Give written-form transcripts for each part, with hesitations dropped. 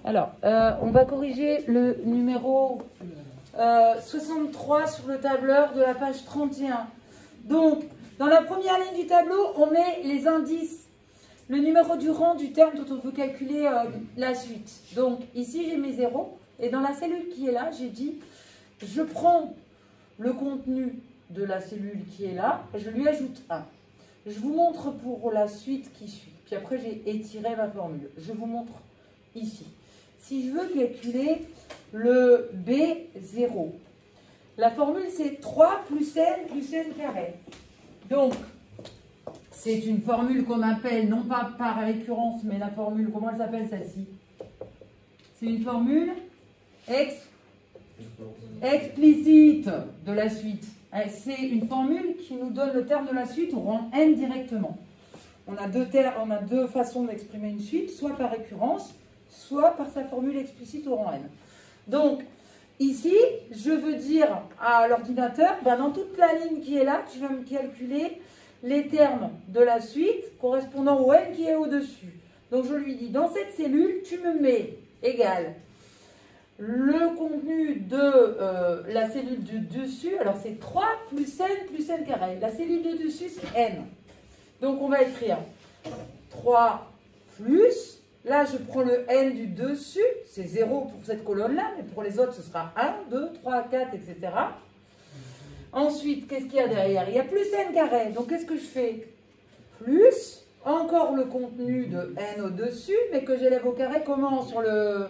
Alors, on va corriger le numéro 63 sur le tableur de la page 31. Donc, dans la première ligne du tableau, on met les indices, le numéro du rang du terme dont on veut calculer la suite. Donc, ici, j'ai mes zéros. Et dans la cellule qui est là, j'ai dit, je prends le contenu de la cellule qui est là, et je lui ajoute 1. Je vous montre pour la suite qui suit. Puis après, j'ai étiré ma formule. Je vous montre ici. Si je veux calculer le B0, la formule c'est 3 plus n carré. Donc, c'est une formule qu'on appelle, non pas par récurrence, mais la formule, comment elle s'appelle celle-ci? C'est une formule explicite de la suite. C'est une formule qui nous donne le terme de la suite au rang n directement. On a deux façons d'exprimer une suite, soit par récurrence, soit par sa formule explicite au rang n. Donc, ici, je veux dire à l'ordinateur, dans toute la ligne qui est là, tu vas me calculer les termes de la suite correspondant au n qui est au-dessus. Donc, je lui dis, dans cette cellule, tu me mets égal le contenu de la cellule du dessus. Alors, c'est 3 plus n carré. La cellule de dessus, c'est n. Donc, on va écrire 3 plus... Là, je prends le n du dessus, c'est 0 pour cette colonne-là, mais pour les autres, ce sera 1, 2, 3, 4, etc. Ensuite, qu'est-ce qu'il y a derrière? Il y a plus n carré. Donc, qu'est-ce que je fais? Plus, encore le contenu de n au-dessus, mais que j'élève au carré. Comment? Sur le...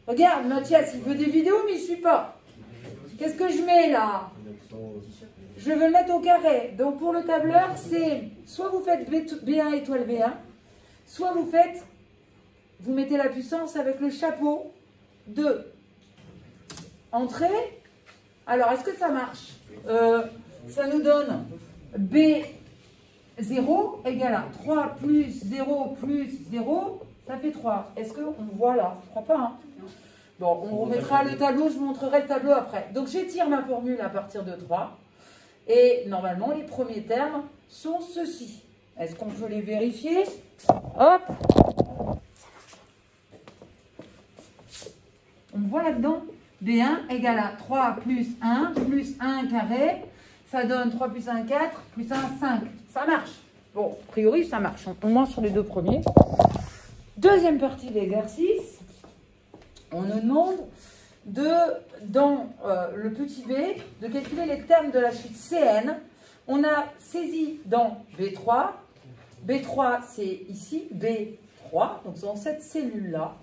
Regarde, Mathias, il veut des vidéos, mais il ne suit pas. Qu'est-ce que je mets là? Je veux le mettre au carré. Donc, pour le tableur, c'est soit vous faites B1 étoile B1, soit vous mettez la puissance avec le chapeau de entrée. Alors, est-ce que ça marche? Ça nous donne B0 égale à 3 plus 0 plus 0, ça fait 3. Est-ce qu'on voit là? Je ne crois pas. Hein. Bon, on remettra le tableau, je vous montrerai le tableau après. Donc, j'étire ma formule à partir de 3. Et normalement, les premiers termes sont ceux-ci. Est-ce qu'on peut les vérifier? Hop! On voit là-dedans, B1 égale à 3 plus 1 carré. Ça donne 3 plus 1, 4, plus 1, 5. Ça marche. Bon, a priori, ça marche. Au moins sur les deux premiers. Deuxième partie de l'exercice. On nous demande dans le petit b, de calculer les termes de la suite Cn. On a saisi dans B3. B3, c'est ici, B3, donc c'est dans cette cellule-là.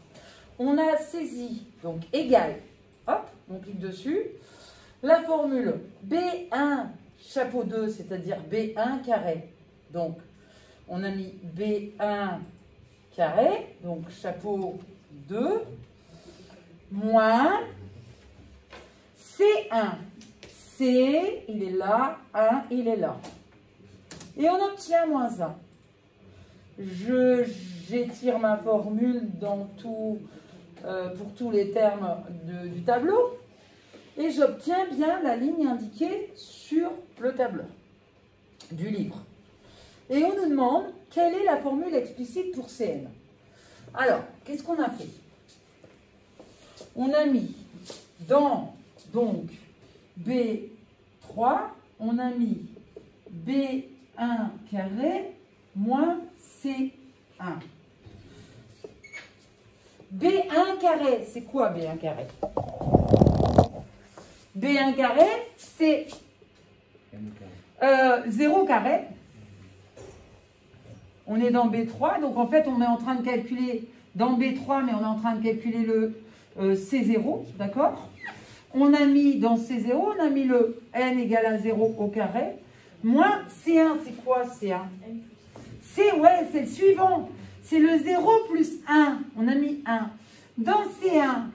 On a saisi, donc égal, hop, on clique dessus. La formule B1 chapeau 2, c'est-à-dire B1 carré. Donc, on a mis B1 carré, donc chapeau 2, moins C1. C, il est là, 1, il est là. Et on obtient moins 1. J'étire ma formule dans pour tous les termes du tableau et j'obtiens bien la ligne indiquée sur le tableau du livre. Et on nous demande quelle est la formule explicite pour Cn. Alors, qu'est-ce qu'on a fait? On a mis dans donc B3, on a mis B1 carré moins C1. B1 carré, c'est quoi B1 carré? B1 carré, c'est 0 carré. On est dans B3, donc en fait on est en train de calculer dans B3, mais on est en train de calculer le C0, d'accord? On a mis dans C0, on a mis le n égale à 0 au carré, moins C1, c'est quoi C1? Ouais, c'est le suivant. C'est le 0 plus 1. On a mis 1. Dans C1,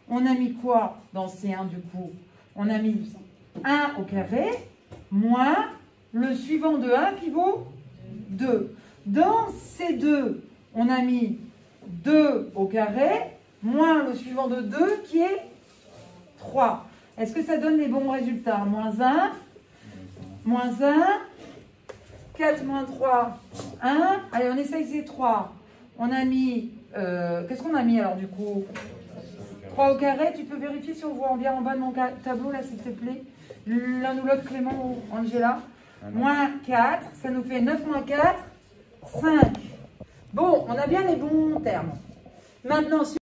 on a mis quoi? Dans C1, du coup, on a mis 1 au carré, moins le suivant de 1 qui vaut 2. Dans C2, on a mis 2 au carré, moins le suivant de 2 qui est 3. Est-ce que ça donne les bons résultats? Moins 1, moins 1, 4 moins 3, 1. Allez, on essaye ces 3. On a mis Qu'est-ce qu'on a mis alors du coup? 3 au carré. Tu peux vérifier si on voit bien en bas de mon tableau là, s'il te plaît? L'un ou l'autre, Clément ou Angela. Moins 4, ça nous fait 9 moins 4, 5. Bon, on a bien les bons termes. Maintenant,